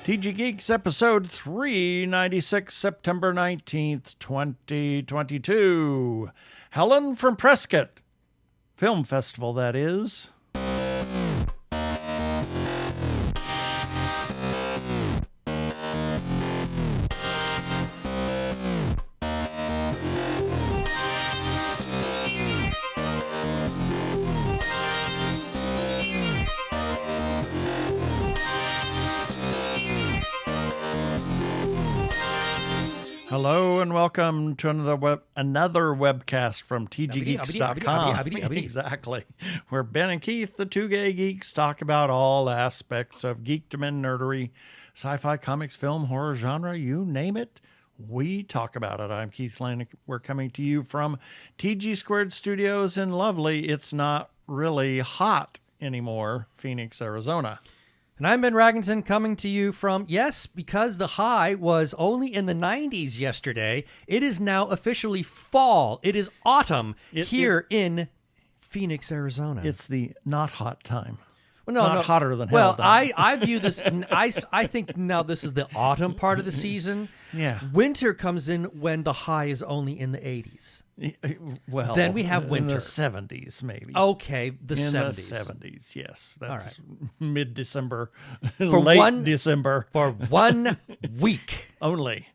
TG Geeks, episode 396, September 19th, 2022. Helen from Prescott Film Festival, that is. Hello and welcome to another webcast from tggeeks.com. Exactly. Where Ben and Keith, the Two Gay Geeks, talk about all aspects of geekdom and nerdery, sci-fi, comics, film, horror, genre, you name it, we talk about it. I'm Keith Lane. We're coming to you from TG Squared Studios in lovely, it's not really hot anymore, Phoenix, Arizona. And I'm Ben Raggington coming to you from, yes, because the high was only in the 90s yesterday, it is now officially fall. It is autumn here in Phoenix, Arizona. It's the not hot time. Well, not hotter than hell. Well, I view this, I think now this is the autumn part of the season. Yeah. Winter comes in when the high is only in the 80s. Well, then we have winter. In the 70s, maybe. Okay, the in 70s. The 70s, yes. That's all right. Mid-December, late December. For 1 week. Only.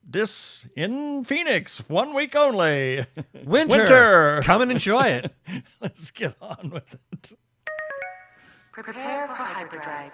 This in Phoenix, 1 week only. Winter. Come and enjoy it. Let's get on with it. Prepare for hyperdrive.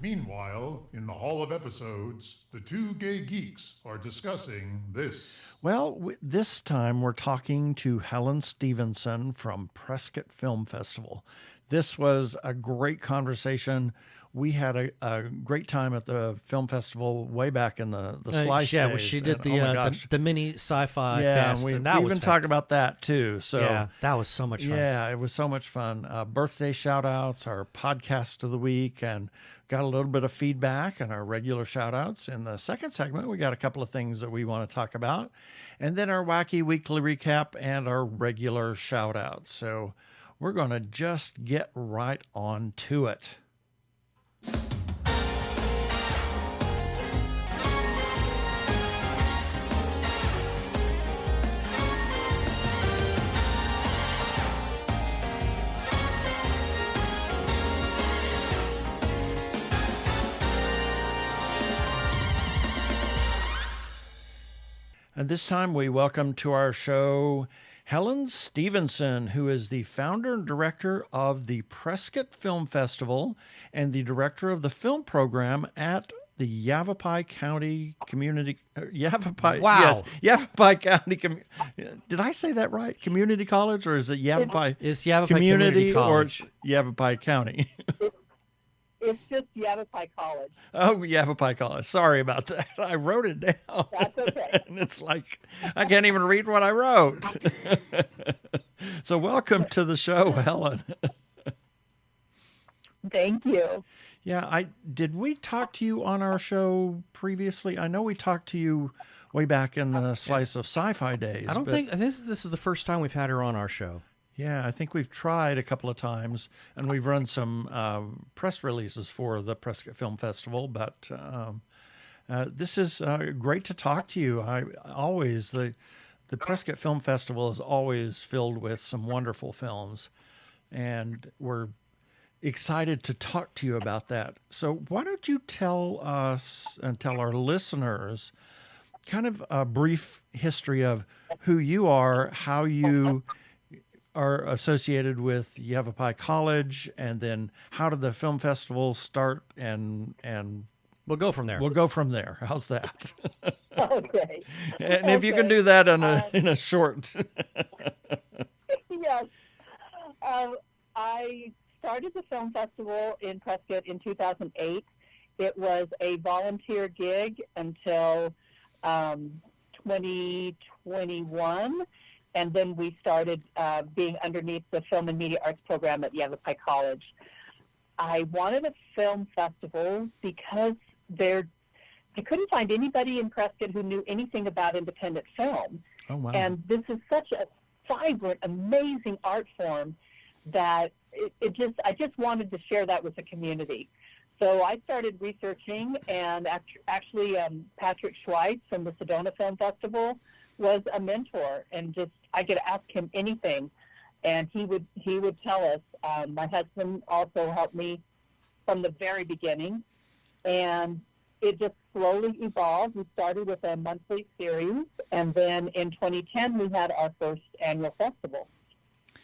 Meanwhile, in the Hall of Episodes, the Two Gay Geeks are discussing this. Well, this time we're talking to Helen Stephenson from Prescott Film Festival. This was a great conversation. We had a great time at the film festival way back in the Slice yeah, days. She did the mini sci-fi fest. We and that was even talked about that too. So yeah, that was so much fun. Yeah, it was so much fun. Birthday shout-outs, our podcast of the week, and got a little bit of feedback and our regular shout-outs. In the second segment, we got a couple of things that we want to talk about. And then our wacky weekly recap and our regular shout-outs. So we're going to just get right on to it. And this time we welcome to our show Helen Stephenson, who is the founder and director of the Prescott Film Festival and the director of the film program at the Yavapai County Community... Yavapai, wow. Yes, Yavapai County... Did I say that right? Community College, or is it Yavapai, it's Yavapai Community College. Or Yavapai County? It's just Yavapai College. Oh, Yavapai College. Sorry about that. I wrote it down. That's okay. And it's like, I can't even read what I wrote. So welcome to the show, Helen. Thank you. Yeah, did we talk to you on our show previously? I know we talked to you way back in the Slice of Sci-Fi days. I think this is the first time we've had her on our show. Yeah, I think we've tried a couple of times, and we've run some press releases for the Prescott Film Festival, but this is great to talk to you. The Prescott Film Festival is always filled with some wonderful films, and we're excited to talk to you about that. So why don't you tell us and tell our listeners kind of a brief history of who you are, how you are associated with Yavapai College, and then how did the film festival start, and we'll go from there. We'll go from there. How's that? Okay. And if you can do that in a short. Yes. I started the film festival in Prescott in 2008. It was a volunteer gig until 2021. And then we started being underneath the Film and Media Arts program at Yavapai College. I wanted a film festival because I couldn't find anybody in Prescott who knew anything about independent film. Oh, wow. And this is such a vibrant, amazing art form that I just wanted to share that with the community. So I started researching, and actually Patrick Schweitz from the Sedona Film Festival was a mentor, and just I could ask him anything, and he would tell us. My husband also helped me from the very beginning, and it just slowly evolved. We started with a monthly series, and then in 2010 we had our first annual festival,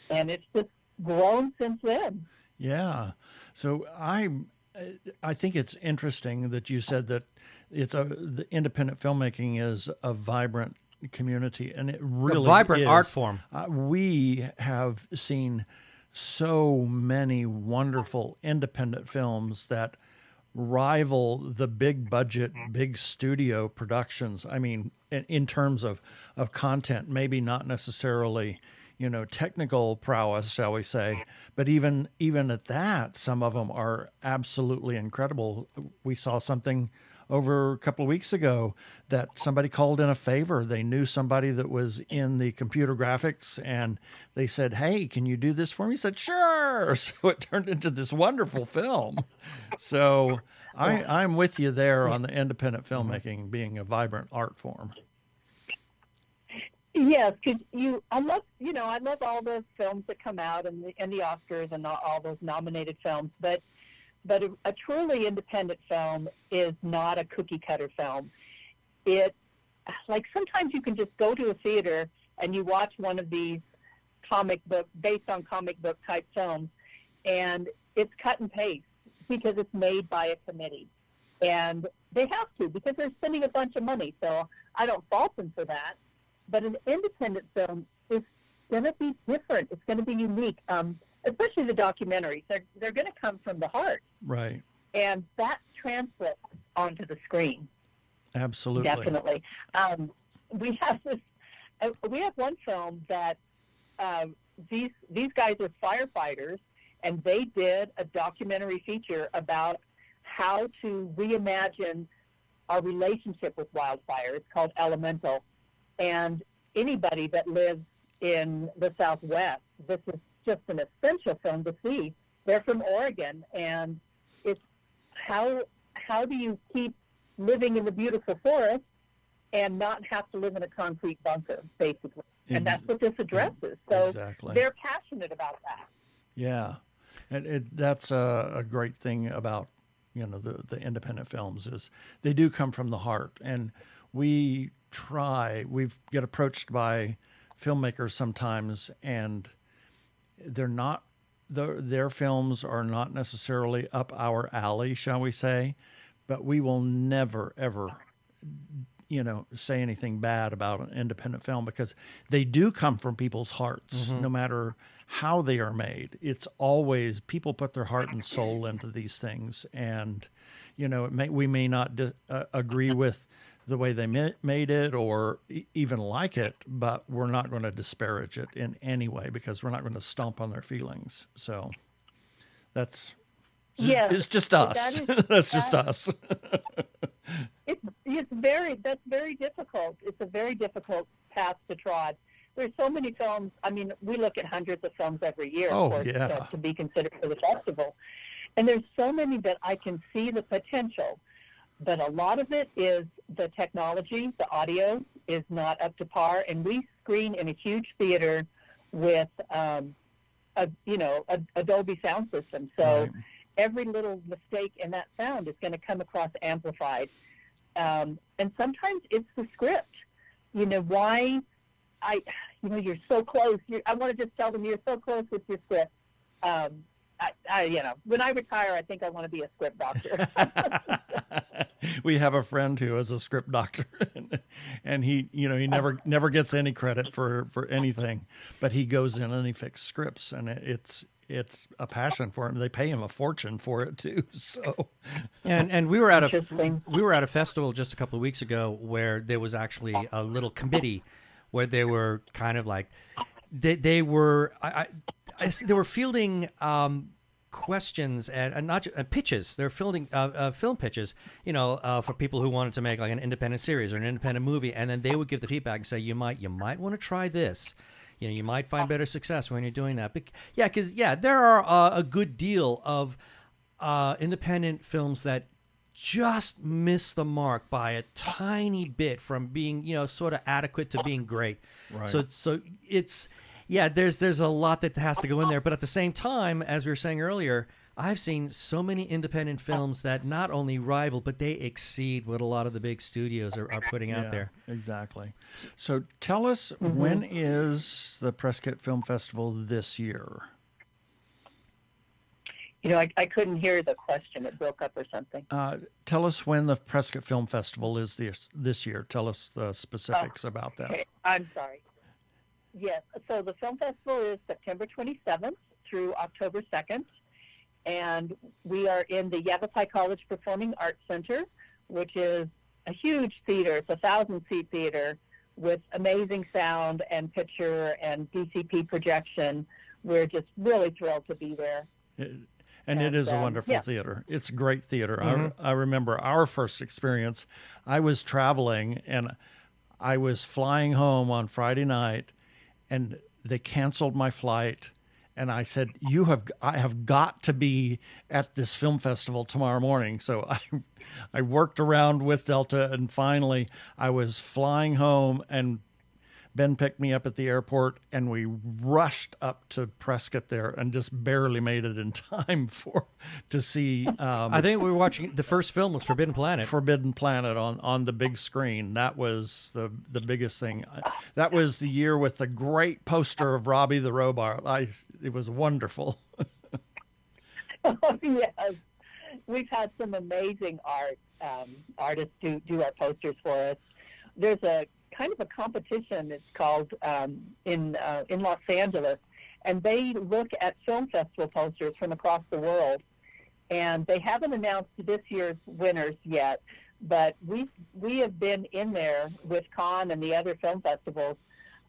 and it's just grown since then. Yeah. So I think it's interesting that you said that the independent filmmaking is a vibrant community, and it really a vibrant is. art form. We have seen so many wonderful independent films that rival the big budget, big studio productions. I mean, in terms of content, maybe not necessarily, technical prowess, shall we say, but even at that, some of them are absolutely incredible. We saw something over a couple of weeks ago that somebody called in a favor. They knew somebody that was in the computer graphics, and they said, "Hey, can you do this for me?" He said, "Sure." So it turned into this wonderful film. So I'm with you there on the independent filmmaking being a vibrant art form. Yes, because I love all the films that come out and the Oscars and all those nominated films, but a truly independent film is not a cookie cutter film. It, like, sometimes you can just go to a theater and you watch one of these based on comic book type films, and it's cut and paste because it's made by a committee, and they have to because they're spending a bunch of money. So I don't fault them for that. But an independent film is going to be different. It's going to be unique, especially the documentaries. They're going to come from the heart. Right. And that translates onto the screen. Absolutely. Definitely. We have one film that these guys are firefighters, and they did a documentary feature about how to reimagine our relationship with wildfire. It's called Elemental. And anybody that lives in the Southwest, this is just an essential film to see. They're from Oregon, and it's how do you keep living in the beautiful forest and not have to live in a concrete bunker, basically. And that's what this addresses. So exactly. They're passionate about that. Yeah. And that's a great thing about, the independent films is they do come from the heart. And we get approached by filmmakers sometimes, and their films are not necessarily up our alley, shall we say, but we will never, ever, say anything bad about an independent film because they do come from people's hearts, no matter how they are made. It's always people put their heart and soul into these things, and, we may not agree with the way they made it or even like it, but we're not going to disparage it in any way because we're not going to stomp on their feelings. So it's just us. That's just us. That's very difficult. It's a very difficult path to trod. There's so many films. I mean, we look at hundreds of films every year, of course, to be considered for the festival. And there's so many that I can see the potential. But a lot of it is the technology, the audio is not up to par, and we screen in a huge theater with Adobe sound system. So every little mistake in that sound is going to come across amplified. And sometimes it's the script. You're so close. I want to just tell them you're so close with your script. When I retire, I think I want to be a script doctor. We have a friend who is a script doctor, and he never gets any credit for anything, but he goes in and he fixes scripts, and it's a passion for him. They pay him a fortune for it too. So, and we were at a festival just a couple of weeks ago where there was actually a little committee where they were kind of like they were fielding questions and not pitches. They're fielding film pitches, for people who wanted to make like an independent series or an independent movie, and then they would give the feedback and say, you might want to try this. you might find better success when you're doing that. But because there are a good deal of independent films that just miss the mark by a tiny bit from being, sort of adequate to being great. Right. There's a lot that has to go in there. But at the same time, as we were saying earlier, I've seen so many independent films that not only rival, but they exceed what a lot of the big studios are putting out there. Exactly. So tell us, when is the Prescott Film Festival this year? I couldn't hear the question. It broke up or something. Tell us when the Prescott Film Festival is this year. Tell us the specifics about that. Okay. I'm sorry. Yes. So the film festival is September 27th through October 2nd. And we are in the Yavapai College Performing Arts Center, which is a huge theater. It's a 1,000-seat theater with amazing sound and picture and DCP projection. We're just really thrilled to be there. And it is a wonderful theater. It's a great theater. I remember our first experience. I was traveling, and I was flying home on Friday night, and they canceled my flight. And I said, I have got to be at this film festival tomorrow morning. So I worked around with Delta, and finally I was flying home, and Ben picked me up at the airport, and we rushed up to Prescott there and just barely made it in time to see. I think we were watching, the first film was Forbidden Planet. Forbidden Planet on the big screen. That was the biggest thing. That was the year with the great poster of Robbie the Robot. It was wonderful. Oh, yes. We've had some amazing artists do our posters for us. There's a kind of a competition. It's called in Los Angeles, and they look at film festival posters from across the world. And they haven't announced this year's winners yet, but we have been in there with Cannes and the other film festivals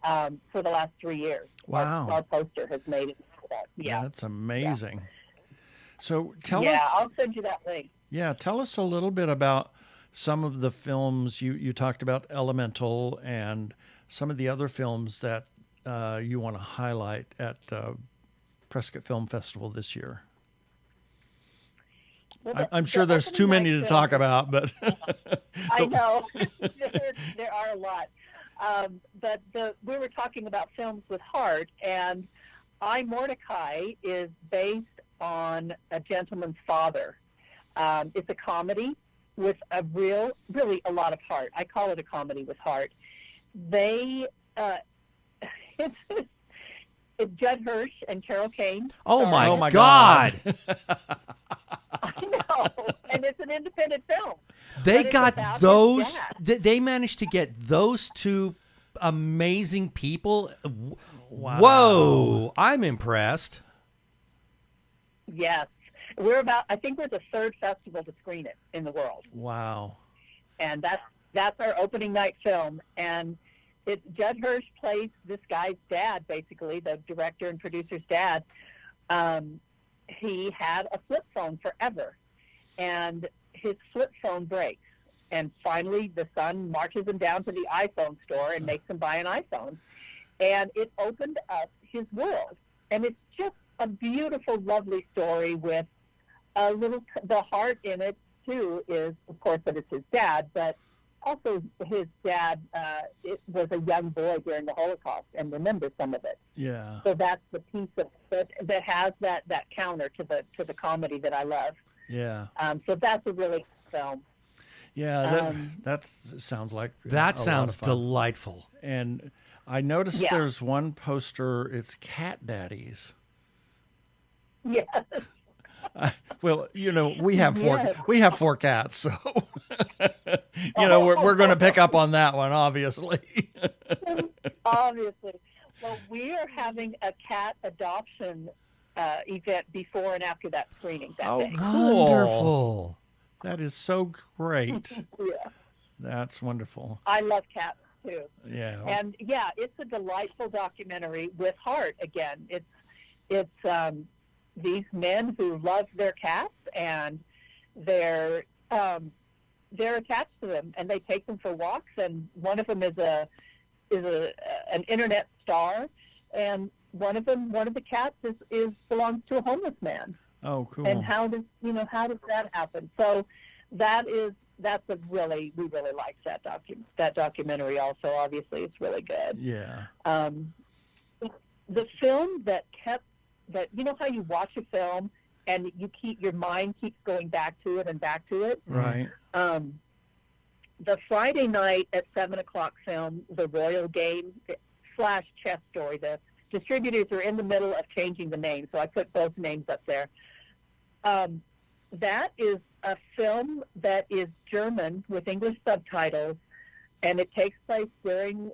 for the last 3 years. Wow! Our poster has made it. Yeah, that's amazing. Yeah. So tell us. Yeah, I'll send you that link. Yeah, tell us a little bit about some of the films. You talked about Elemental and some of the other films that you want to highlight at Prescott Film Festival this year. Well, I'm sure there's too many to talk about, but I know there are a lot. But we were talking about films with heart, and I, Mordecai is based on A Gentleman's Father. It's a comedy with really a lot of heart. I call it a comedy with heart. It's Judd Hirsch and Carol Kane. Oh my God. I know, and it's an independent film. They got those. They managed to get those two amazing people. Wow. Whoa! I'm impressed. Yes, I think we're the third festival to screen it in the world. Wow! And that's our opening night film, and Judd Hirsch plays this guy's dad, basically the director and producer's dad. He had a flip phone forever, and his flip phone breaks. And finally, the son marches him down to the iPhone store and makes him buy an iPhone. And it opened up his world. And it's just a beautiful, lovely story with the heart in it, too, is, of course, that it's his dad, but also his dad was a young boy during the Holocaust and remembers some of it. Yeah. So that's the piece of it that has that counter to the comedy that I love. Yeah. So that's a really good film. Yeah, that sounds like that sounds delightful. And I noticed there's one poster. It's Cat Daddies. Yes. Well, we have four cats, so we're going to pick up on that one, obviously. Obviously. Well, we are having a cat adoption event before and after that screening that day. Cool. Wonderful. That is so great. Yeah. That's wonderful. I love cats too. Yeah. And it's a delightful documentary with heart again. It's these men who love their cats, and they're attached to them, and they take them for walks. And one of them is an internet star, and one of the cats is belongs to a homeless man. Oh, cool. And how does that happen? So we really like that documentary. Also, obviously, it's really good. Yeah. The film that how you watch a film and your mind keeps going back to it and back to it. Right. The Friday night at 7:00 film, The Royal Game / Chess Story. The distributors are in the middle of changing the name, so I put both names up there. That is a film that is German with English subtitles, and it takes place during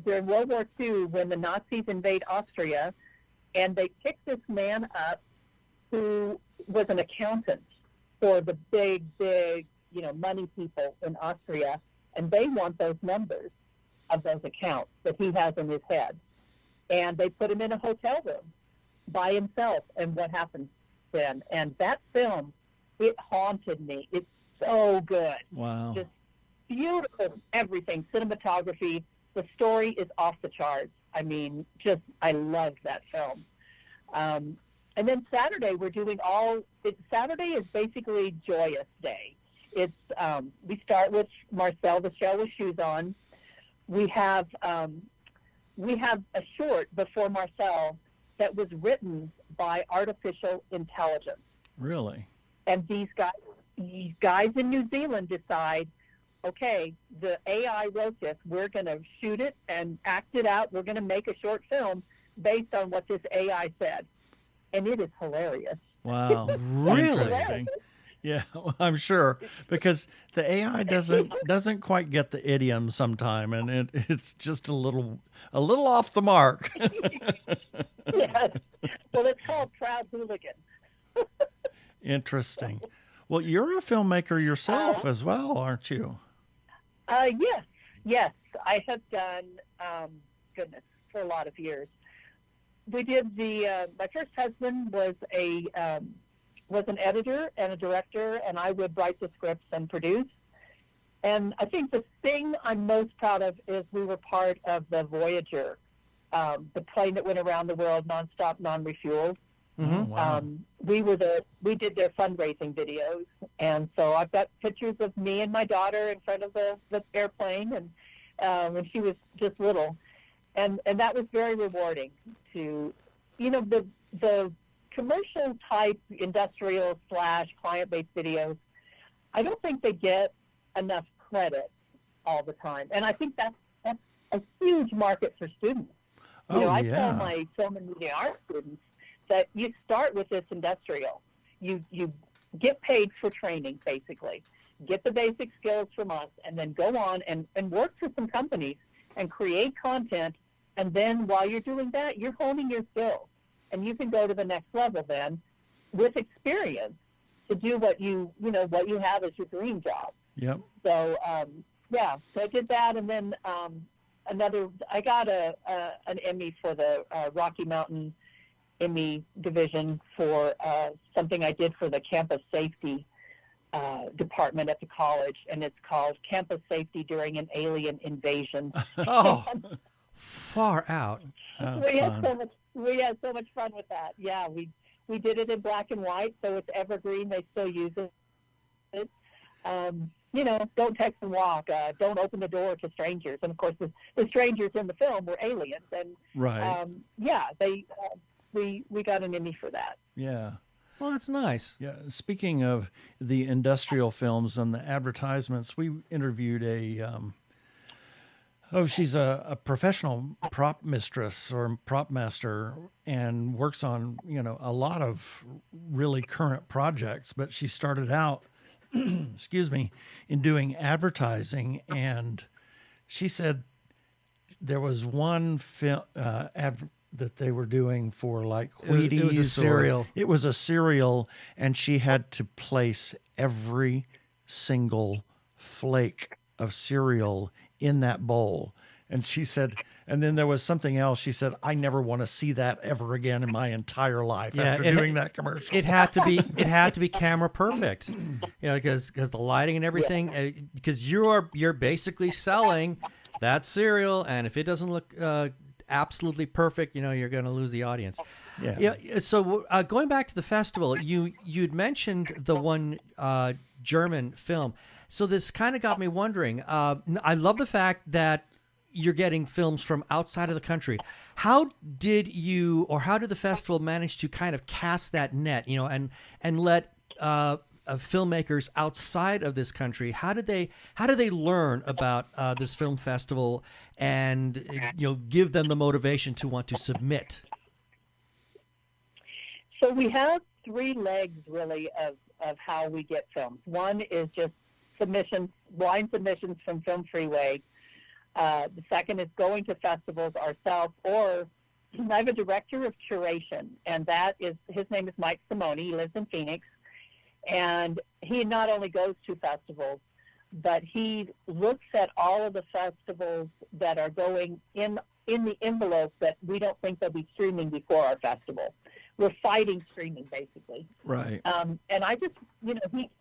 World War II when the Nazis invade Austria, and they pick this man up who was an accountant for the big, money people in Austria, and they want those numbers of those accounts that he has in his head. And they put him in a hotel room by himself, and what happens then? And that film, it haunted me. It's so good. Wow. Just beautiful, everything, cinematography. The story is off the charts. I mean, I love that film. And then Saturday, Saturday is basically Joyous Day. It's we start with Marcel the Shell with Shoes On. We have a short before Marcel that was written by artificial intelligence. Really? And these guys in New Zealand decide, okay, the AI wrote this. We're going to shoot it and act it out. We're going to make a short film based on what this AI said. And it is hilarious. Wow. Really? Interesting. Yeah, well, I'm sure, because the AI doesn't quite get the idiom sometime, and it's just a little off the mark. Yes. Well, it's called Proud Hooligan. Interesting. Well, you're a filmmaker yourself as well, aren't you? Yes. I have done, for a lot of years. We did my first husband was an editor and a director, and I would write the scripts and produce. And I think the thing I'm most proud of is we were part of the Voyager, the plane that went around the world nonstop, non-refueled. Mm-hmm. Wow. We did their fundraising videos, and so I've got pictures of me and my daughter in front of the airplane, and when she was just little, and that was very rewarding to, the commercial type industrial / client-based videos. I don't think they get enough credit all the time, and I think that's a huge market for students. I tell my film and media art students that you start with this industrial. You get paid for training, basically. Get the basic skills from us, and then go on and work for some companies and create content. And then while you're doing that, you're honing your skills. And you can go to the next level then with experience to do what you have as your dream job. Yep. So, so I did that. And then I got an Emmy for the Rocky Mountain Emmy division for something I did for the campus safety department at the college, and it's called Campus Safety During an Alien Invasion. Oh, far out. We had so much fun with that. Yeah, we did it in black and white, so it's evergreen. They still use it. Don't text and walk. Don't open the door to strangers. And of course, the strangers in the film were aliens. And right. We got an Emmy for that. Yeah. Well, that's nice. Yeah. Speaking of the industrial films and the advertisements, we interviewed she's a professional prop mistress or prop master and works on, a lot of really current projects, but she started out, in doing advertising. And she said there was one film that they were doing for like Wheaties. It was a cereal. It was a cereal, and she had to place every single flake of cereal in that bowl. And she said, and then there was something else. She said, I never want to see that ever again in my entire life after doing that commercial. It had to be camera perfect, because the lighting and everything, because you're basically selling that cereal, and if it doesn't look absolutely perfect, you're going to lose the audience. Yeah. So going back to the festival, you'd mentioned the one German film. So this kind of got me wondering. I love the fact that you're getting films from outside of the country. How did the festival manage to kind of cast that net, and let filmmakers outside of this country, how did they learn about this film festival and give them the motivation to want to submit? So we have three legs really of how we get films. One is just blind submissions from Film Freeway. The second is going to festivals ourselves, or I have a director of curation, and his name is Mike Simone. He lives in Phoenix, and he not only goes to festivals, but he looks at all of the festivals that are going in the envelope that we don't think they'll be streaming before our festival. We're fighting streaming, basically. Right. And I just,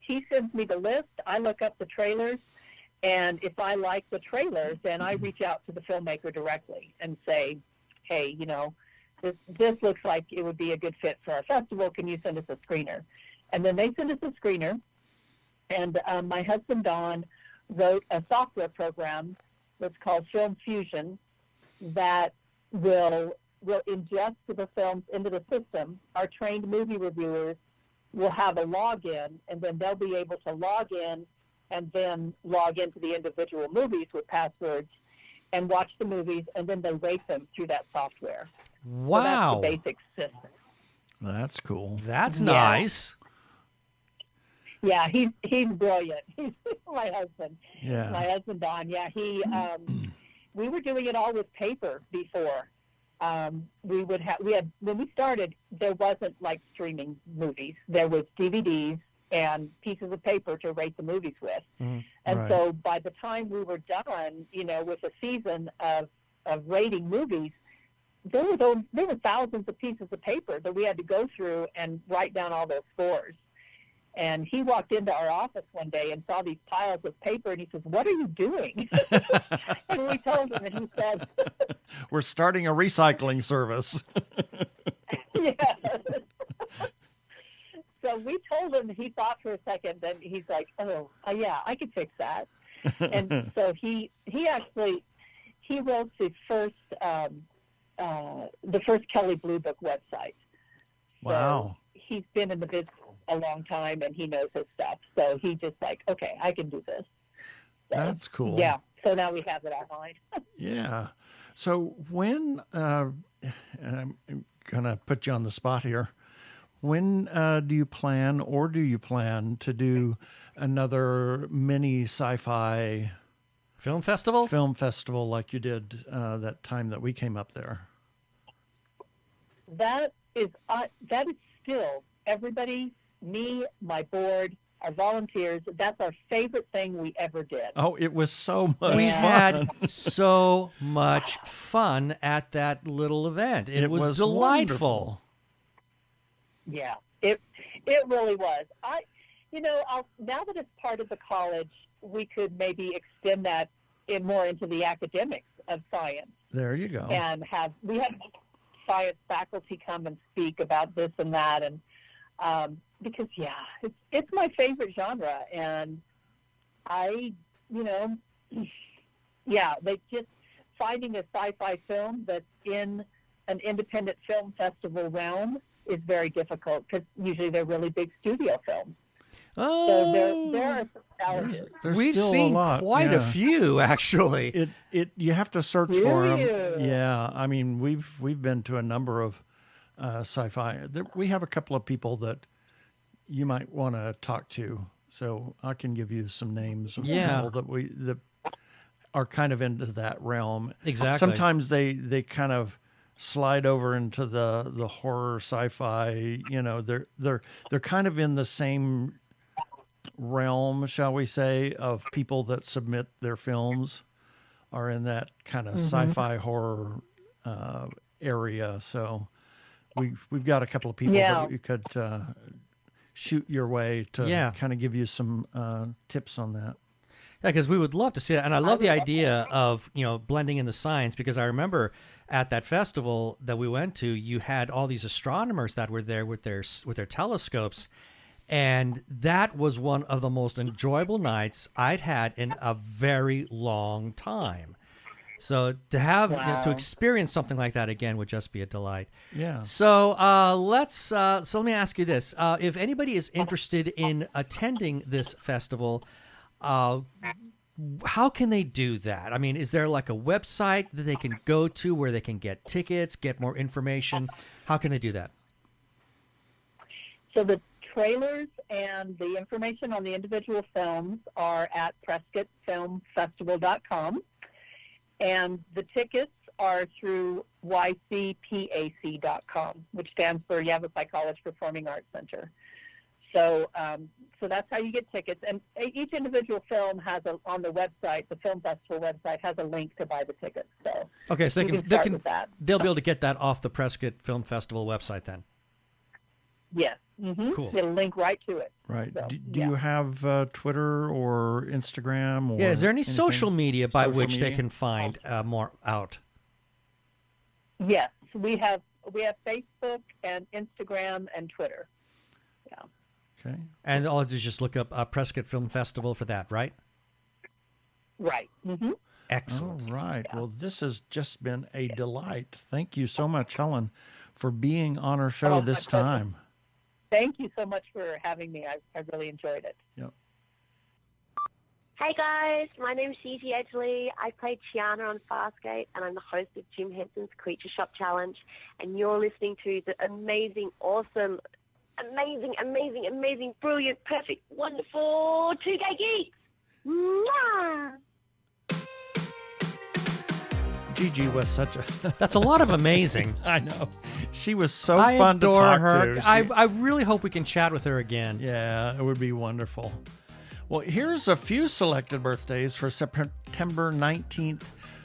he sends me the list. I look up the trailers. And if I like the trailers, then I reach out to the filmmaker directly and say, hey, this looks like it would be a good fit for our festival. Can you send us a screener? And then they send us a screener. And my husband, Don, wrote a software program that's called Film Fusion that will ingest the films into the system. Our trained movie reviewers will have a login, and then they'll be able to log in and then log into the individual movies with passwords and watch the movies, and then they rate them through that software. Wow. So that's the basic system. That's cool. That's nice. Yeah, he's brilliant. He's my husband. Yeah. My husband, Don. Yeah, we were doing it all with paper before. When we started, there wasn't like streaming movies. There was DVDs and pieces of paper to rate the movies with. And right. So by the time we were done, with a season of rating movies, there were thousands of pieces of paper that we had to go through and write down all those scores. And he walked into our office one day and saw these piles of paper, and he says, "What are you doing?" And we told him, and he said, "We're starting a recycling service." Yeah. So we told him, he thought for a second, then he's like, oh, yeah, I could fix that. And so he wrote the first Kelly Blue Book website. Wow. So he's been in the business a long time, and he knows his stuff. So he just like, okay, I can do this. So, that's cool. Yeah. So now we have it online. Yeah. So when, and I'm going to put you on the spot here, when do you plan to do another mini sci-fi film festival like you did that time that we came up there? That is still everybody, me, my board, our volunteers. That's our favorite thing we ever did. Oh, it was so much We fun. had so much fun at that little event. It was delightful. Wonderful. Yeah, it really was. Now that it's part of the college, we could maybe extend that more into the academics of science. There you go. And we have science faculty come and speak about this and that, and because it's my favorite genre, and they just finding a sci-fi film that's in an independent film festival realm is very difficult, because usually they're really big studio films. Oh, so there are some challenges. There's we've still seen a lot. quite a few, actually. You have to search for them. Really? Yeah, I mean we've been to a number of sci-fi. We have a couple of people that you might want to talk to, so I can give you some names of people that are kind of into that realm. Exactly. Sometimes they kind of slide over into the horror sci-fi. They're kind of in the same realm, shall we say, of people that submit their films are in that kind of sci-fi horror area. So we've got a couple of people that you could shoot your way to kind of give you some tips on that. Yeah, because we would love to see it, and I love the idea of blending in the science. Because I remember at that festival that we went to, you had all these astronomers that were there with their telescopes, and that was one of the most enjoyable nights I'd had in a very long time. So to have to experience something like that again would just be a delight. Yeah. So let me ask you this: if anybody is interested in attending this festival, how can they do that? I mean, is there like a website that they can go to where they can get tickets, get more information? How can they do that? So the trailers and the information on the individual films are at PrescottFilmFestival.com, and the tickets are through YCPAC.com, which stands for Yavapai College Performing Arts Center. So that's how you get tickets. And each individual film has on the website, the film festival website, has a link to buy the tickets. So okay, so they'll be able to get that off the Prescott Film Festival website then. Yes. Mm-hmm. Cool. It'll link right to it. Right. So, do you have Twitter or Instagram? Or is there any anything? social media by which media? they can find more out? Yes, we have Facebook and Instagram and Twitter. Yeah. Okay. And all to just look up Prescott Film Festival for that, right? Right. Mm-hmm. Excellent. All right. Yeah. Well, this has just been a delight. Thank you so much, Helen, for being on our show this time. Thank you so much for having me. I really enjoyed it. Yep. Hey guys, my name's Gigi Edgley. I play Tiana on Farscape, and I'm the host of Jim Henson's Creature Shop Challenge. And you're listening to the amazing, awesome, brilliant, perfect, wonderful Two Gay Geeks. Mwah! Gigi was such a... That's a lot of amazing. I know. She was so fun to adore talk her. to. I really hope we can chat with her again. Yeah, it would be wonderful. Well, here's a few selected birthdays for September 19th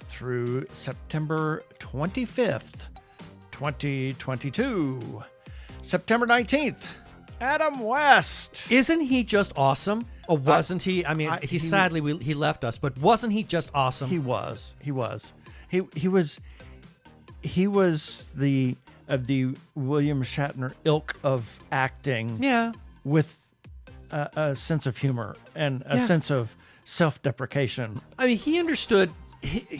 through September 25th, 2022. September 19th, Adam West. Isn't he just awesome? Or wasn't he? I mean, he sadly he left us, but wasn't he just awesome? He was. He was the William Shatner ilk of acting. Yeah. With a sense of humor and a sense of self-deprecation. I mean, he understood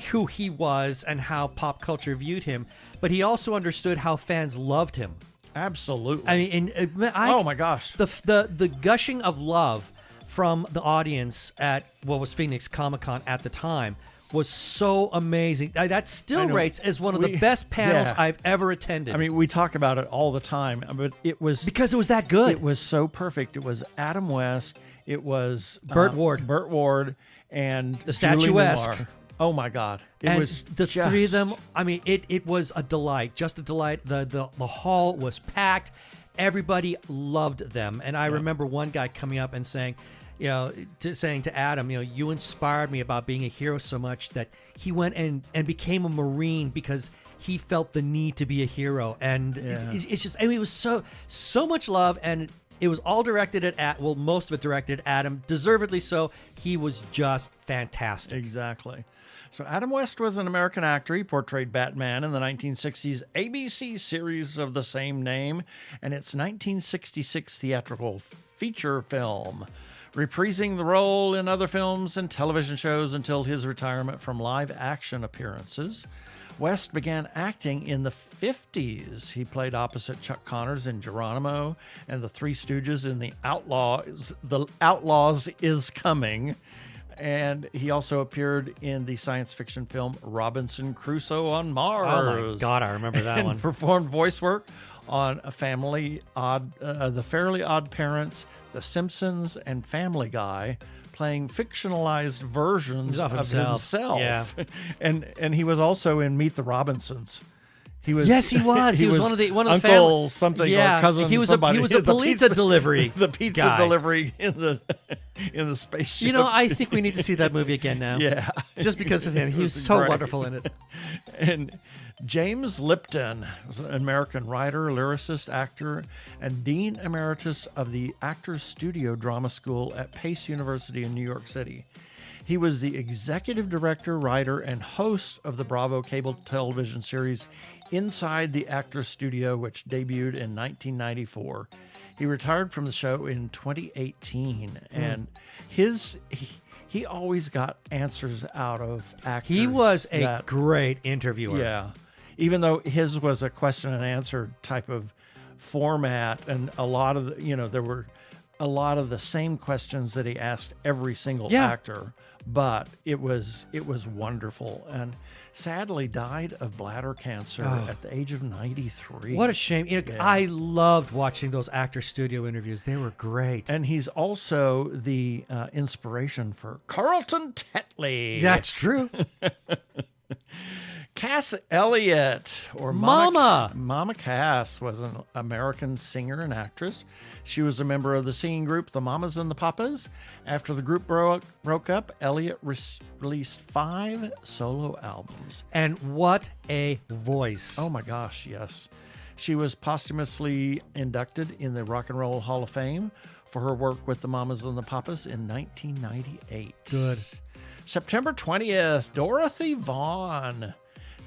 who he was and how pop culture viewed him, but he also understood how fans loved him. Absolutely. I mean, oh my gosh, the gushing of love from the audience at what was Phoenix Comic-Con at the time was so amazing. That still rates as one of the best panels I've ever attended. I mean, we talk about it all the time, but it was... Because it was that good. It was so perfect. It was Adam West. It was... Burt Ward. And the statuesque. Oh, my God. It was the three of them, I mean, it was a delight. Just a delight. The hall was packed. Everybody loved them. And I remember one guy coming up and saying... saying to Adam, you inspired me about being a hero so much that he went and became a Marine because he felt the need to be a hero. And it's just, I mean, it was so much love, and it was all directed at, most of it directed at Adam, deservedly so. He was just fantastic. Exactly. So Adam West was an American actor. He portrayed Batman in the 1960s ABC series of the same name and its 1966 theatrical feature film, reprising the role in other films and television shows until his retirement from live-action appearances. West began acting in the 50s. He played opposite Chuck Connors in Geronimo and the Three Stooges in The Outlaws Is Coming. And he also appeared in the science fiction film Robinson Crusoe on Mars. Oh my God, I remember that one. Performed voice work on The Fairly Odd Parents, The Simpsons, and Family Guy, playing fictionalized versions of himself. Yeah. and he was also in Meet the Robinsons. He was. Yes, he was. He was one of the uncle family. Something yeah, or cousin. He was somebody. He was a pizza delivery. The pizza guy. Delivery in the spaceship. I think we need to see that movie again now. Yeah, just because of him. He was so great. wonderful in it. And James Lipton was an American writer, lyricist, actor, and Dean Emeritus of the Actors Studio Drama School at Pace University in New York City. He was the executive director, writer, and host of the Bravo cable television series Inside the Actors Studio, which debuted in 1994. He retired from the show in 2018, and he always got answers out of actors. He was a great interviewer. Yeah. Even though his was a question and answer type of format, and a lot of there were a lot of the same questions that he asked every single actor, but it was wonderful, and sadly died of bladder cancer at the age of 93. What a shame. I loved watching those actor studio interviews. They were great. And he's also the inspiration for Carlton Tetley. That's true. Cass Elliot, or Mama Cass, was an American singer and actress. She was a member of the singing group The Mamas and the Papas. After the group broke up, Elliot released 5 solo albums. And what a voice. Oh my gosh, yes. She was posthumously inducted in the Rock and Roll Hall of Fame for her work with The Mamas and the Papas in 1998. Good. September 20th, Dorothy Vaughan.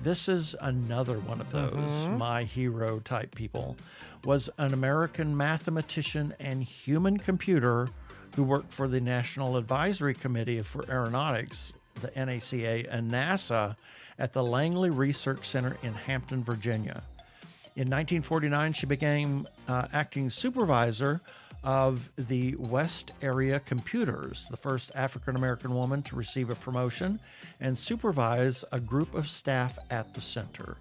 This is another one of those my hero type people. Was an American mathematician and human computer who worked for the National Advisory Committee for Aeronautics, the NACA, and NASA at the Langley Research Center in Hampton, Virginia. In 1949, she became acting supervisor of the West Area Computers, the first African-American woman to receive a promotion and supervise a group of staff at the center.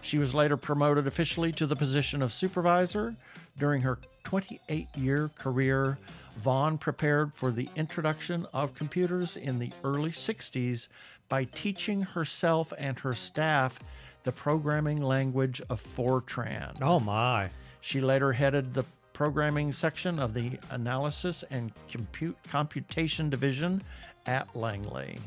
She was later promoted officially to the position of supervisor. During her 28-year career, Vaughn prepared for the introduction of computers in the early 60s by teaching herself and her staff the programming language of Fortran. Oh, my. She later headed the programming section of the Analysis and Computation Division at Langley.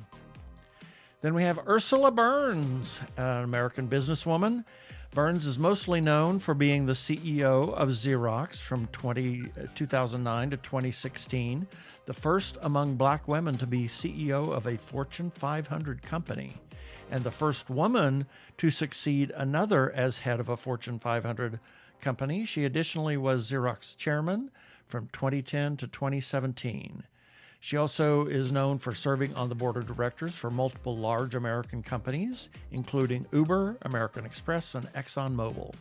Then we have Ursula Burns, an American businesswoman. Burns is mostly known for being the CEO of Xerox from 2009 to 2016, the first among black women to be CEO of a Fortune 500 company, and the first woman to succeed another as head of a Fortune 500 company. She additionally was Xerox chairman from 2010 to 2017. She also is known for serving on the board of directors for multiple large American companies, including Uber, American Express, and ExxonMobil.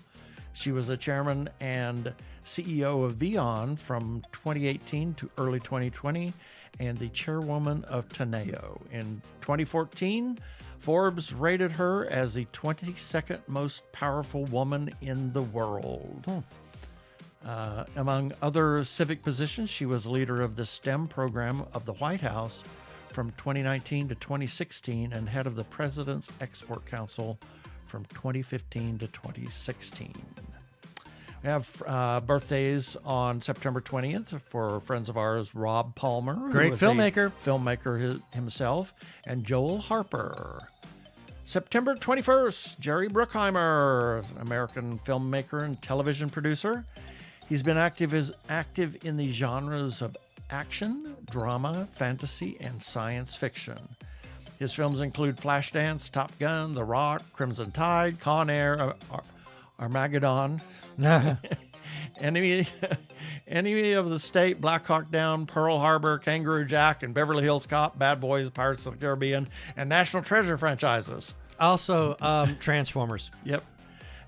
She was the chairman and CEO of Vion from 2018 to early 2020, and the chairwoman of Teneo. In 2014, Forbes rated her as the 22nd most powerful woman in the world. Among other civic positions, she was leader of the STEM program of the White House from 2019 to 2016 and head of the President's Export Council from 2015 to 2016. We have birthdays on September 20th for friends of ours, Rob Palmer. Great filmmaker. Filmmaker himself, and Joel Harper. September 21st, Jerry Bruckheimer, an American filmmaker and television producer. He's been active in the genres of action, drama, fantasy, and science fiction. His films include Flashdance, Top Gun, The Rock, Crimson Tide, Con Air, Armageddon, Enemy of the State, Black Hawk Down, Pearl Harbor, Kangaroo Jack, and Beverly Hills Cop, Bad Boys, Pirates of the Caribbean, and National Treasure franchises. Also, Transformers. Yep.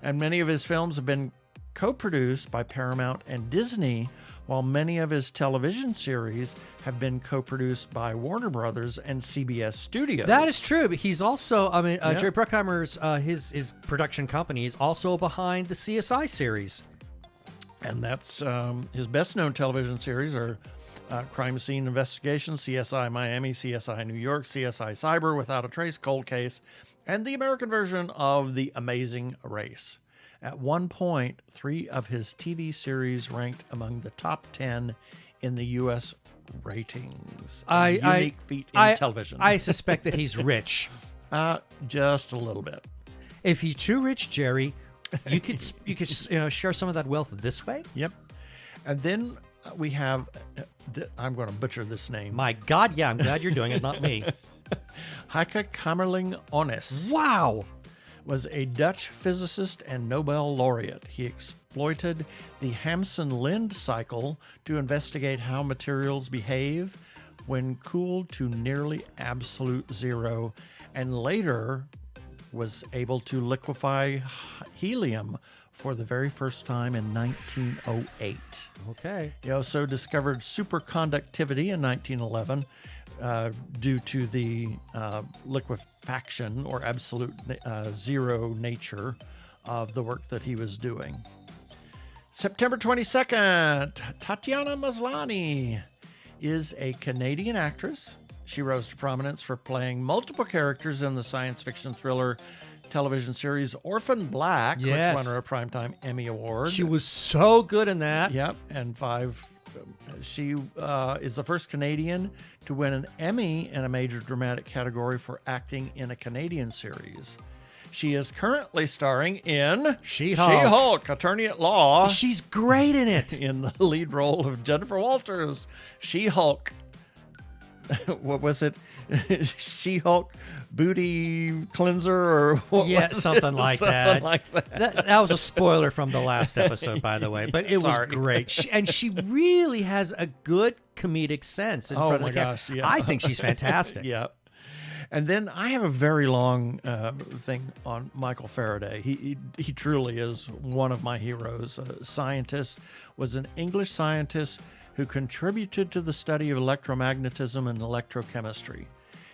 And many of his films have been co-produced by Paramount and Disney, while many of his television series have been co-produced by Warner Brothers and CBS Studios. That is true, but he's also, Jerry Bruckheimer's, his production company is also behind the CSI series. And that's his best-known television series are Crime Scene Investigation, CSI Miami, CSI New York, CSI Cyber, Without a Trace, Cold Case, and the American version of The Amazing Race. At one point, 3 of his TV series ranked among the top 10 in the U.S. ratings. Unique feat in television. I suspect that he's rich. Just a little bit. If you're too rich, Jerry, you could share some of that wealth this way. Yep. And then we have, I'm going to butcher this name. My God, yeah, I'm glad you're doing it, not me. Heike Kamerling Onnes Wow. was a Dutch physicist and Nobel laureate. He exploited the Hampson-Lind cycle to investigate how materials behave when cooled to nearly absolute zero, and later was able to liquefy helium for the very first time in 1908. Okay. He also discovered superconductivity in 1911 due to the liquefaction or absolute zero nature of the work that he was doing. September 22nd, Tatiana Maslany is a Canadian actress. She rose to prominence for playing multiple characters in the science fiction thriller television series Orphan Black, Yes. which won her a Primetime Emmy Award. She was so good in that. Yep, and 5. She is the first Canadian to win an Emmy in a major dramatic category for acting in a Canadian series. She is currently starring in She-Hulk. Attorney at Law, She's great in it. in the lead role of Jennifer Walters, She-Hulk. What was it? She-Hulk booty cleanser or what Yeah, was something it? like Something that. like that. That was a spoiler from the last episode, by the way, but it was Sorry. great. She really has a good comedic sense in Oh front my of the camera. gosh, yeah. I think she's fantastic. Yeah. And then I have a very long thing on Michael Faraday. He truly is one of my heroes. A scientist, was an English scientist who contributed to the study of electromagnetism and electrochemistry.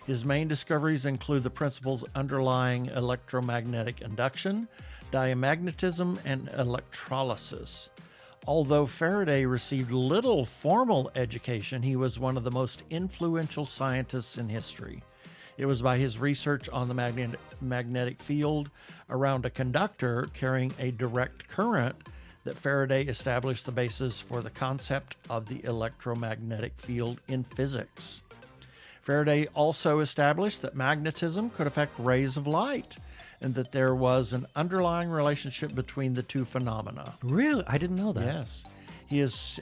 His main discoveries include the principles underlying electromagnetic induction, diamagnetism, and electrolysis. Although Faraday received little formal education, he was one of the most influential scientists in history. It was by his research on the magnetic field around a conductor carrying a direct current that Faraday established the basis for the concept of the electromagnetic field in physics. Faraday also established that magnetism could affect rays of light and that there was an underlying relationship between the two phenomena. Really? I didn't know that. Yes.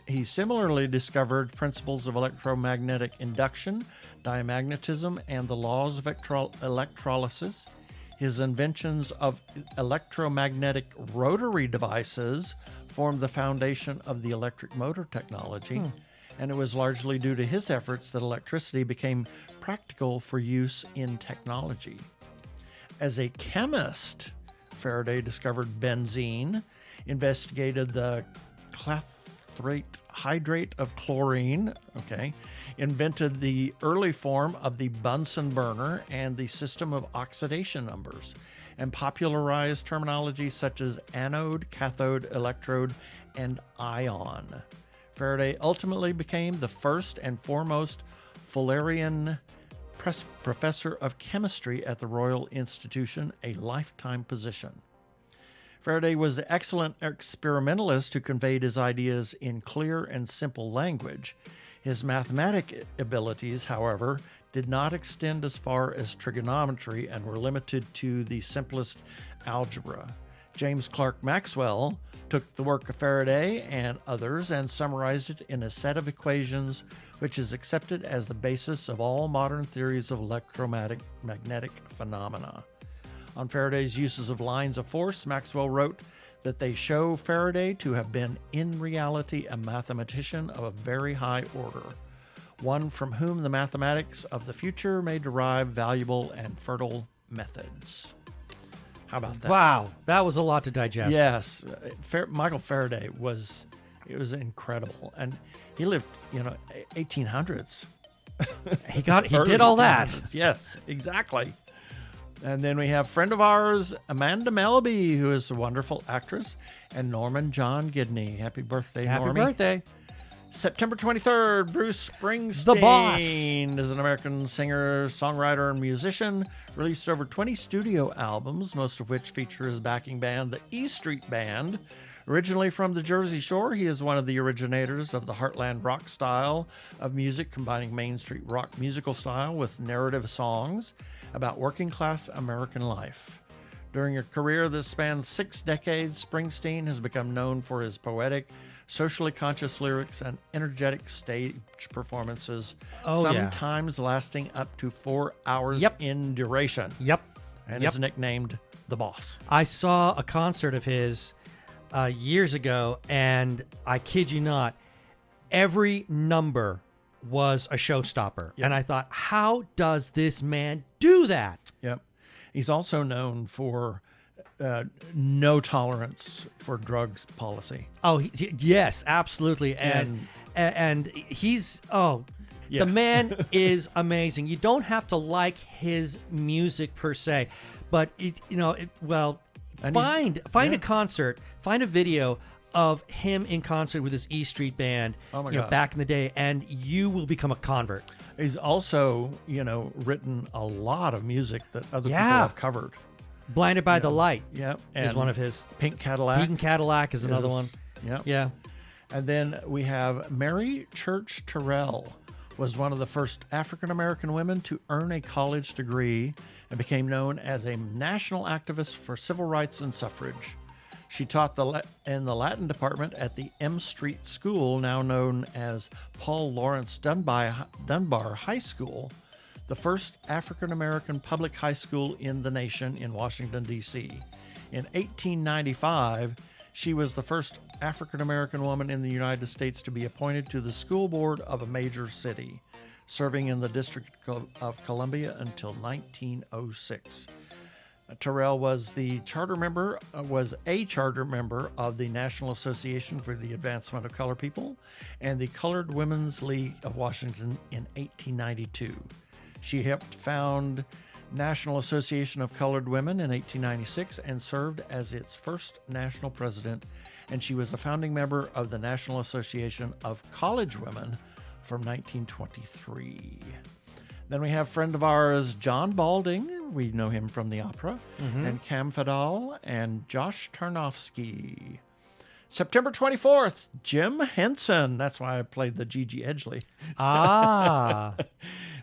He similarly discovered principles of electromagnetic induction, diamagnetism, and the laws of electrolysis. His inventions of electromagnetic rotary devices formed the foundation of the electric motor technology, and it was largely due to his efforts that electricity became practical for use in technology. As a chemist, Faraday discovered benzene, investigated the hydrate of chlorine, invented the early form of the Bunsen burner and the system of oxidation numbers, and popularized terminology such as anode, cathode, electrode, and ion. Faraday ultimately became the first and foremost Fullerian professor of chemistry at the Royal Institution, a lifetime position. Faraday was an excellent experimentalist who conveyed his ideas in clear and simple language. His mathematic abilities, however, did not extend as far as trigonometry and were limited to the simplest algebra. James Clerk Maxwell took the work of Faraday and others and summarized it in a set of equations which is accepted as the basis of all modern theories of electromagnetic phenomena. On Faraday's uses of lines of force, Maxwell wrote that they show Faraday to have been in reality a mathematician of a very high order, one from whom the mathematics of the future may derive valuable and fertile methods. How about that? Wow, that was a lot to digest. Yes, Michael Faraday was incredible, and he lived, 1800s. He did all that. 1800s. Yes, exactly. And then we have friend of ours, Amanda Melby, who is a wonderful actress, and Norman John Gidney. Happy birthday, Happy Normie. birthday. September 23rd, Bruce Springsteen The Boss. is an American singer, songwriter, and musician. Released over 20 studio albums, most of which feature his backing band, the E Street Band. Originally from the Jersey Shore, he is one of the originators of the Heartland rock style of music, combining Main Street rock musical style with narrative songs about working-class American life. During a career that spans 6 decades, Springsteen has become known for his poetic, socially conscious lyrics and energetic stage performances, sometimes lasting up to 4 hours in duration. Yep. And is nicknamed The Boss. I saw a concert of his years ago, and I kid you not, every number was a showstopper. Yep. And I thought, how does this man do that? Yep. He's also known for no tolerance for drugs policy. Oh, yes, absolutely. And he's, the man is amazing. You don't have to like his music per se, but find a concert, find a video of him in concert with his E Street Band, back in the day, and you will become a convert. He's also, written a lot of music that other people have covered. Blinded by the Light is one of his. Pink Cadillac. Pink Cadillac is another one. Yeah. And then we have Mary Church Terrell, was one of the first African-American women to earn a college degree and became known as a national activist for civil rights and suffrage. She taught in the Latin department at the M Street School, now known as Paul Laurence Dunbar High School, the first African-American public high school in the nation in Washington, D.C. In 1895, she was the first African-American woman in the United States to be appointed to the school board of a major city, serving in the District of Columbia until 1906. Terrell was a charter member of the National Association for the Advancement of Colored People and the Colored Women's League of Washington in 1892. She helped found National Association of Colored Women in 1896 and served as its first national president, and she was a founding member of the National Association of College Women from 1923. Then we have friend of ours, John Balding. We know him from the opera. And Cam Fadal and Josh Tarnofsky. September 24th, Jim Henson. That's why I played the Gigi Edgley.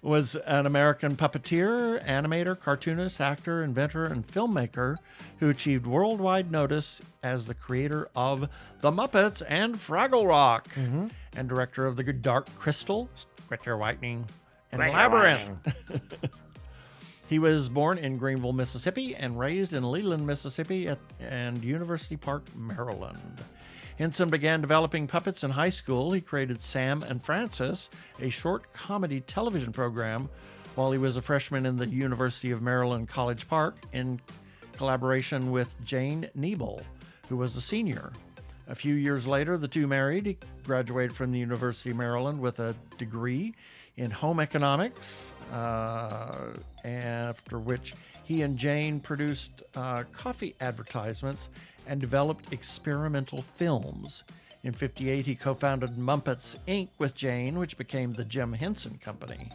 Was an American puppeteer, animator, cartoonist, actor, inventor, and filmmaker who achieved worldwide notice as the creator of The Muppets and Fraggle Rock, and director of The Dark Crystal, Square Whitening, and Labyrinth. He was born in Greenville, Mississippi, and raised in Leland, Mississippi, and University Park, Maryland. Henson began developing puppets in high school. He created Sam and Francis, a short comedy television program, while he was a freshman in the University of Maryland College Park, in collaboration with Jane Niebel, who was a senior. A few years later, the two married. He graduated from the University of Maryland with a degree in home economics, after which he and Jane produced coffee advertisements and developed experimental films. In 1958, he co-founded Muppets, Inc. with Jane, which became the Jim Henson Company.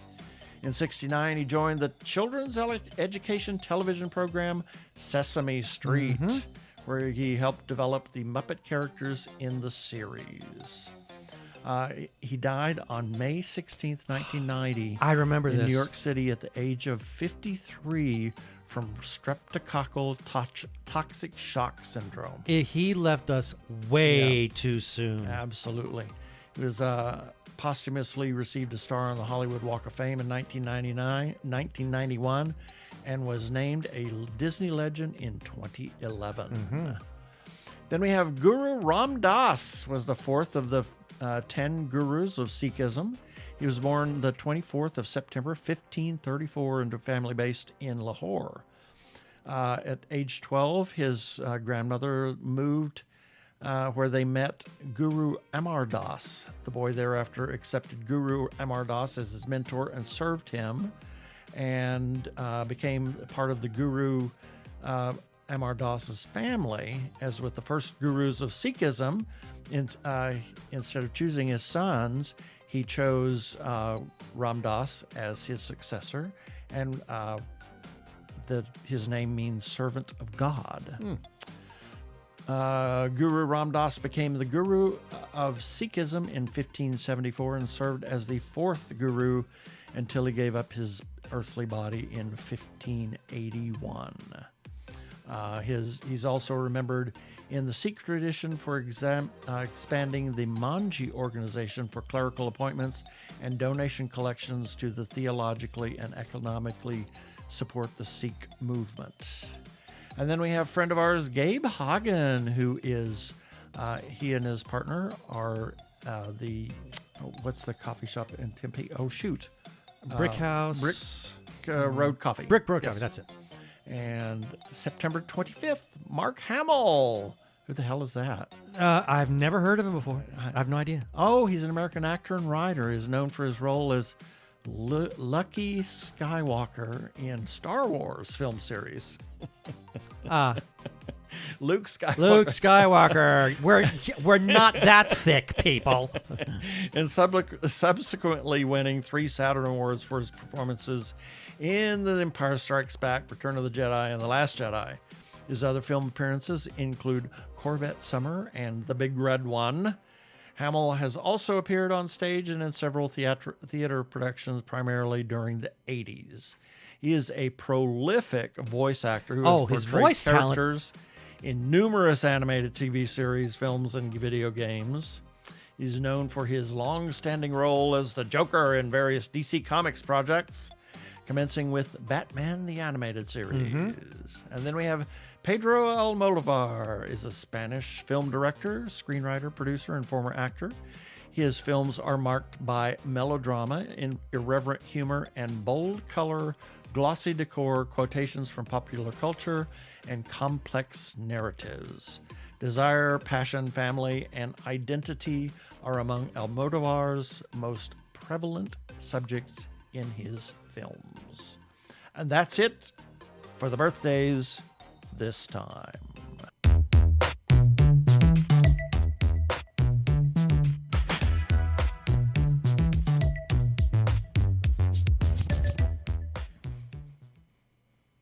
In 1969, he joined the children's education television program Sesame Street, where he helped develop the Muppet characters in the series. He died on May 16th, 1990. I remember in this. New York City at the age of 53 from streptococcal toxic shock syndrome. He left us way too soon. Absolutely. He was posthumously received a star on the Hollywood Walk of Fame in 1991 and was named a Disney legend in 2011. Then we have Guru Ram Das, was the fourth of the 10 gurus of Sikhism. He was born the 24th of September, 1534, into a family based in Lahore. At age 12, his grandmother moved where they met Guru Amar Das. The boy thereafter accepted Guru Amar Das as his mentor and served him, and became part of the Guru Amar Das's family. As with the first gurus of Sikhism, instead of choosing his sons, he chose Ram Das as his successor, and his name means servant of God. Guru Ram Das became the guru of Sikhism in 1574 and served as the fourth guru until he gave up his earthly body in 1581. He's also remembered in the Sikh tradition for expanding the Manji organization for clerical appointments and donation collections to the theologically and economically support the Sikh movement. And then we have a friend of ours, Gabe Hagen, who is, he and his partner are what's the coffee shop in Tempe? Oh, shoot. Brick House. Road Coffee. Brick Road Yes. Coffee, that's it. And September 25th, Mark Hamill. Who the hell is that? I've never heard of him before. I have no idea. Oh, he's an American actor and writer. He's known for his role as Lucky Skywalker in Star Wars film series. Luke Skywalker. Luke Skywalker. We're not that thick, people. And subsequently winning 3 Saturn Awards for his performances in The Empire Strikes Back, Return of the Jedi, and The Last Jedi. His other film appearances include Corvette Summer and The Big Red One. Hamill has also appeared on stage and in several theater productions, primarily during the 80s. He is a prolific voice actor who has his portrayed voice characters in numerous animated TV series, films, and video games. He's known for his long-standing role as the Joker in various DC Comics projects, commencing with Batman the Animated Series. And then we have Pedro Almodovar, is a Spanish film director, screenwriter, producer, and former actor. His films are marked by melodrama, irreverent humor, and bold color, glossy decor, quotations from popular culture, and complex narratives. Desire, passion, family, and identity are among Almodovar's most prevalent subjects in his films. And that's it for the birthdays this time.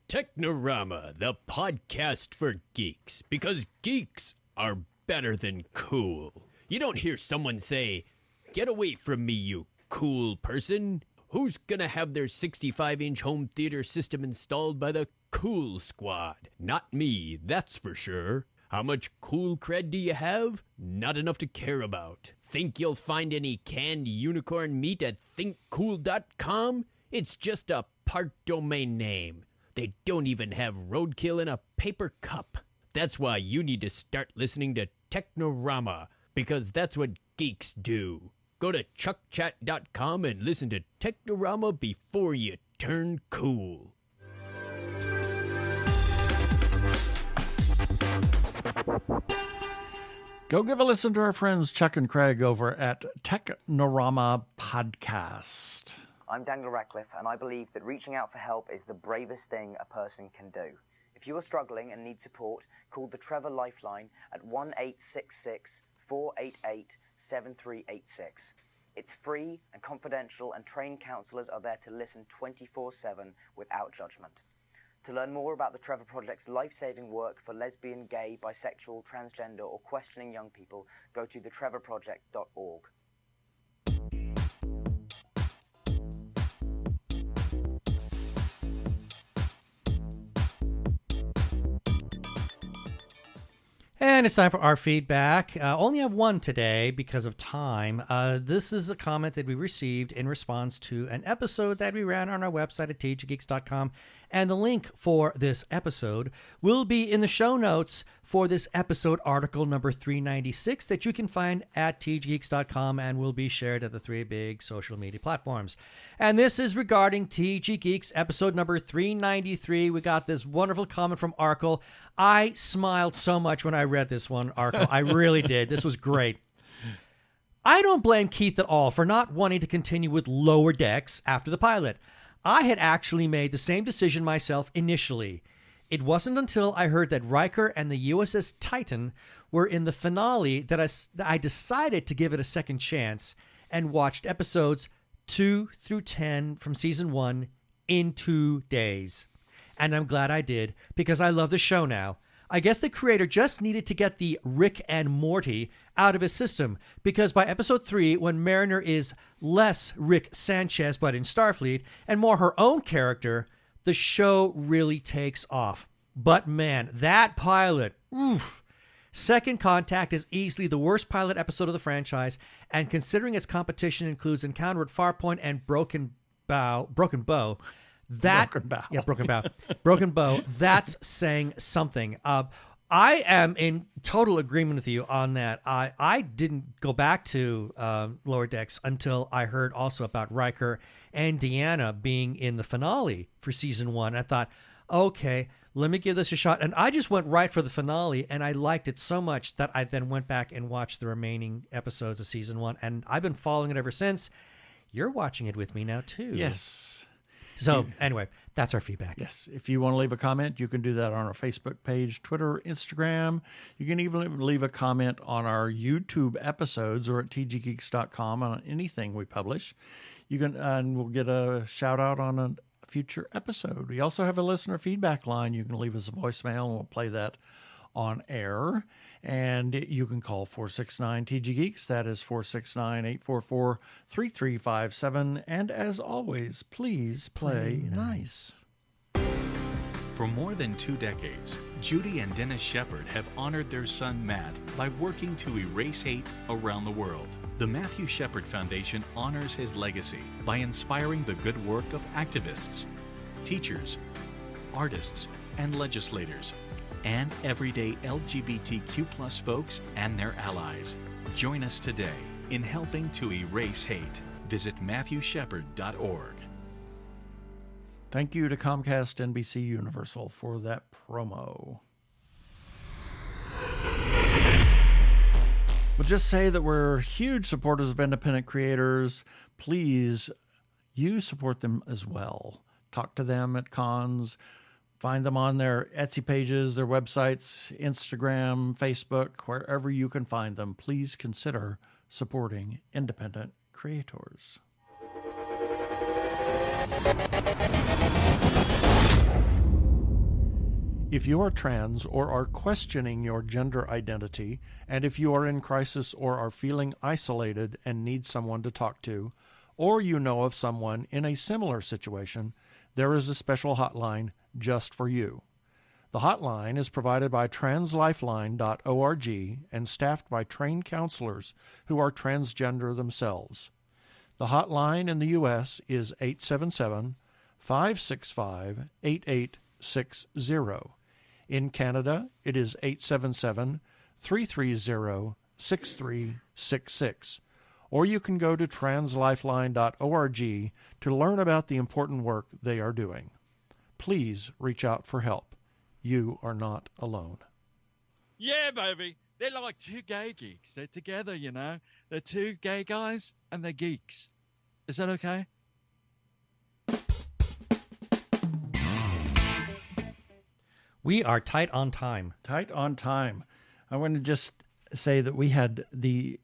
Technorama, the podcast for geeks, because geeks are better than cool. You don't hear someone say, "Get away from me, you cool person." Who's gonna have their 65-inch home theater system installed by the Cool Squad? Not me, that's for sure. How much cool cred do you have? Not enough to care about. Think you'll find any canned unicorn meat at thinkcool.com? It's just a part domain name. They don't even have roadkill in a paper cup. That's why you need to start listening to Technorama, because that's what geeks do. Go to chuckchat.com and listen to Technorama before you turn cool. Go give a listen to our friends Chuck and Craig over at Technorama Podcast. I'm Daniel Radcliffe, and I believe that reaching out for help is the bravest thing a person can do. If you are struggling and need support, call the Trevor Lifeline at 1-866-488-7386. It's free and confidential, and trained counsellors are there to listen 24/7 without judgment. To learn more about the Trevor Project's life-saving work for lesbian, gay, bisexual, transgender, or questioning young people, go to thetrevorproject.org. And it's time for our feedback. Only have one today because of time. This is a comment that we received in response to an episode that we ran on our website at tggeeks.com. And the link for this episode will be in the show notes for this episode, article number 396, that you can find at tggeeks.com and will be shared at the 3 big social media platforms. And this is regarding TG Geeks, episode number 393. We got this wonderful comment from Arkle. I smiled so much when I read this one, Arkle. I really did. This was great. I don't blame Keith at all for not wanting to continue with Lower Decks after the pilot. I had actually made the same decision myself initially. It wasn't until I heard that Riker and the USS Titan were in the finale that I decided to give it a second chance and watched episodes 2 through 10 from season 1 in 2 days. And I'm glad I did, because I love the show now. I guess the creator just needed to get the Rick and Morty out of his system, because by episode 3, when Mariner is less Rick Sanchez but in Starfleet and more her own character, the show really takes off. But man, that pilot, oof. Second Contact is easily the worst pilot episode of the franchise, and considering its competition includes Encounter at Farpoint and Broken Bow, Broken Bow, that's saying something. I am in total agreement with you on that. I didn't go back to Lower Decks until I heard also about Riker and Deanna being in the finale for season 1. I thought, okay, let me give this a shot. And I just went right for the finale, and I liked it so much that I then went back and watched the remaining episodes of season 1. And I've been following it ever since. You're watching it with me now, too. Yes. So anyway, that's our feedback. Yes. If you want to leave a comment, you can do that on our Facebook page, Twitter, Instagram. You can even leave a comment on our YouTube episodes or at tggeeks.com on anything we publish. You can, and we'll get a shout out on a future episode. We also have a listener feedback line. You can leave us a voicemail and we'll play that on air. And you can call 469-TG-GEEKS. That is 469-844-3357. And as always, please play nice. For more than 2 decades, Judy and Dennis Shepard have honored their son Matt by working to erase hate around the world. The Matthew Shepard Foundation honors his legacy by inspiring the good work of activists, teachers, artists, and legislators, and everyday LGBTQ+ folks and their allies. Join us today in helping to erase hate. Visit MatthewShepard.org. Thank you to Comcast NBC Universal for that promo. We'll just say that we're huge supporters of independent creators. Please, you support them as well. Talk to them at cons. Find them on their Etsy pages, their websites, Instagram, Facebook, wherever you can find them. Please consider supporting independent creators. If you are trans or are questioning your gender identity, and if you are in crisis or are feeling isolated and need someone to talk to, or you know of someone in a similar situation, there is a special hotline just for you. The hotline is provided by translifeline.org and staffed by trained counselors who are transgender themselves. The hotline in the U.S. is 877-565-8860. In Canada, it is 877-330-6366. Or you can go to translifeline.org to learn about the important work they are doing. Please reach out for help. You are not alone. Yeah, baby. They're like 2 gay geeks. They're together, you know. They're 2 gay guys and they're geeks. Is that okay? We are tight on time. Tight on time. I want to just say that we had the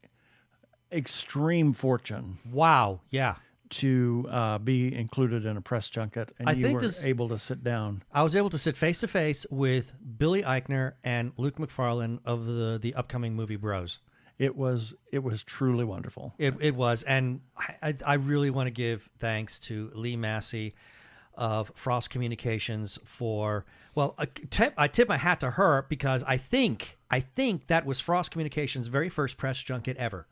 extreme fortune. Wow. Yeah. To be included in a press junket, and you were able to sit down. I was able to sit face to face with Billy Eichner and Luke McFarlane of the upcoming movie Bros. It was truly wonderful. It was, and I really want to give thanks to Lee Massey of Frost Communications for, well, I tip my hat to her because I think that was Frost Communications' very first press junket ever.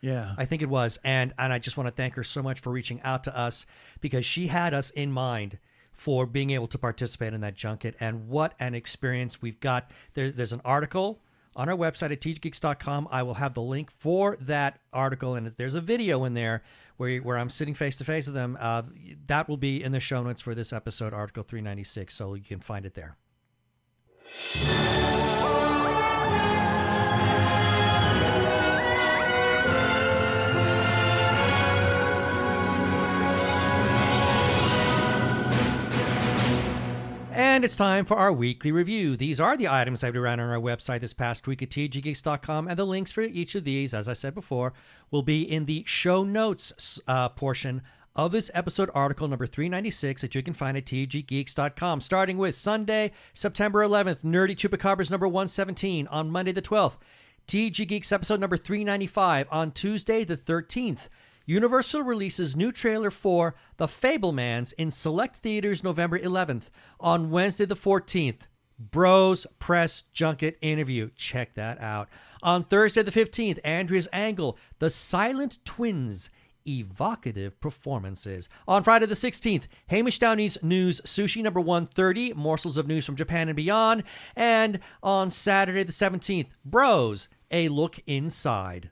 Yeah, I think it was, and I just want to thank her so much for reaching out to us because she had us in mind for being able to participate in that junket, and what an experience we've got. There's an article on our website at tggeeks.com. I will have the link for that article, and there's a video in there where I'm sitting face to face with them. That will be in the show notes for this episode, Article 396, so you can find it there. And it's time for our weekly review. These are the items I've ran on our website this past week at tggeeks.com, and the links for each of these, as I said before, will be in the show notes portion of this episode, article number 396, that you can find at tggeeks.com, starting with Sunday, September 11th, Nerdy Chupacabras number 117, on Monday the 12th, TG Geeks episode number 395, on Tuesday the 13th, Universal releases new trailer for The Fabelmans in select theaters November 11th. On Wednesday the 14th, Bros Press Junket interview. Check that out. On Thursday the 15th, Andrea's Angle, The Silent Twins, evocative performances. On Friday the 16th, Hamish Downey's News Sushi number 130, morsels of news from Japan and beyond. And on Saturday the 17th, Bros, A Look Inside.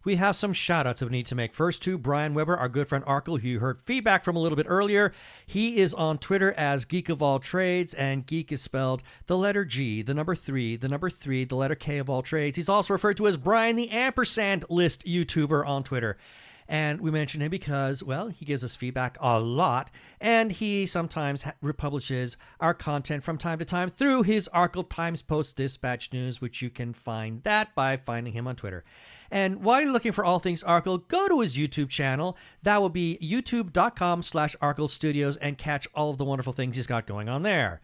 We have some shout-outs that we need to make. First to Brian Weber, our good friend Arkle, who you heard feedback from a little bit earlier. He is on Twitter as Geek of All Trades, and geek is spelled the letter G, the number 3, the number 3, the letter K of all trades. He's also referred to as Brian the Ampersand List YouTuber on Twitter. And we mention him because, well, he gives us feedback a lot, and he sometimes republishes our content from time to time through his Arkle Times Post Dispatch News, which you can find that by finding him on Twitter. And while you're looking for all things Arkle, go to his YouTube channel. That will be youtube.com/Arkle Studios, and catch all of the wonderful things he's got going on there.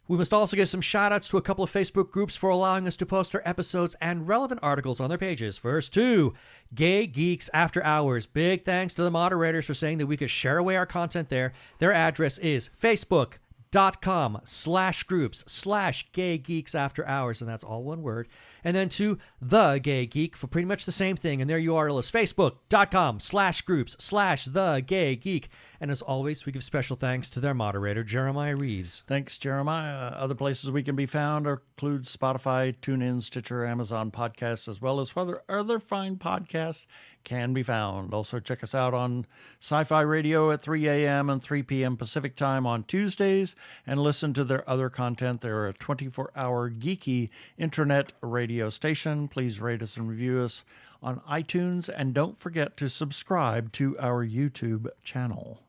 We must also give some shout-outs to a couple of Facebook groups for allowing us to post our episodes and relevant articles on their pages. First, Two Gay Geeks After Hours. Big thanks to the moderators for saying that we could share away our content there. Their address is facebook.com/groups/Gay Geeks After Hours, and that's all one word. And then to The Gay Geek for pretty much the same thing, and their URL is facebook.com/groups/The Gay Geek. And as always, we give special thanks to their moderator, Jeremiah Reeves. Thanks, Jeremiah. Other places we can be found include Spotify, TuneIn, Stitcher, Amazon Podcasts, as well as whether other fine podcasts can be found. Also, check us out on Sci-Fi Radio at 3 a.m. and 3 p.m. Pacific Time on Tuesdays, and listen to their other content. They're a 24-hour geeky internet radio station. Please rate us and review us on iTunes, and don't forget to subscribe to our YouTube channel.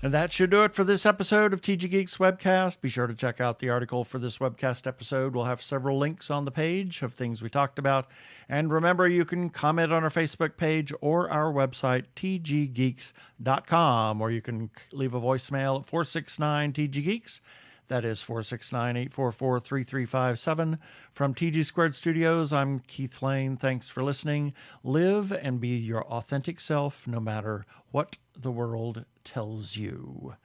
And that should do it for this episode of TG Geeks Webcast. Be sure to check out the article for this webcast episode. We'll have several links on the page of things we talked about. And remember, you can comment on our Facebook page or our website, tggeeks.com, or you can leave a voicemail at 469-TG-GEEKS. That is 469-844-3357. From TG Squared Studios, I'm Keith Lane. Thanks for listening. Live and be your authentic self, no matter what the world tells you.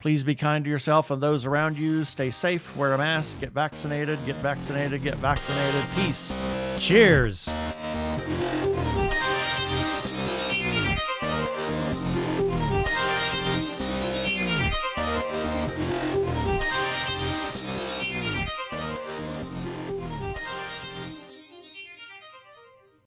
Please be kind to yourself and those around you. Stay safe, wear a mask, get vaccinated, get vaccinated, get vaccinated. Peace. Cheers.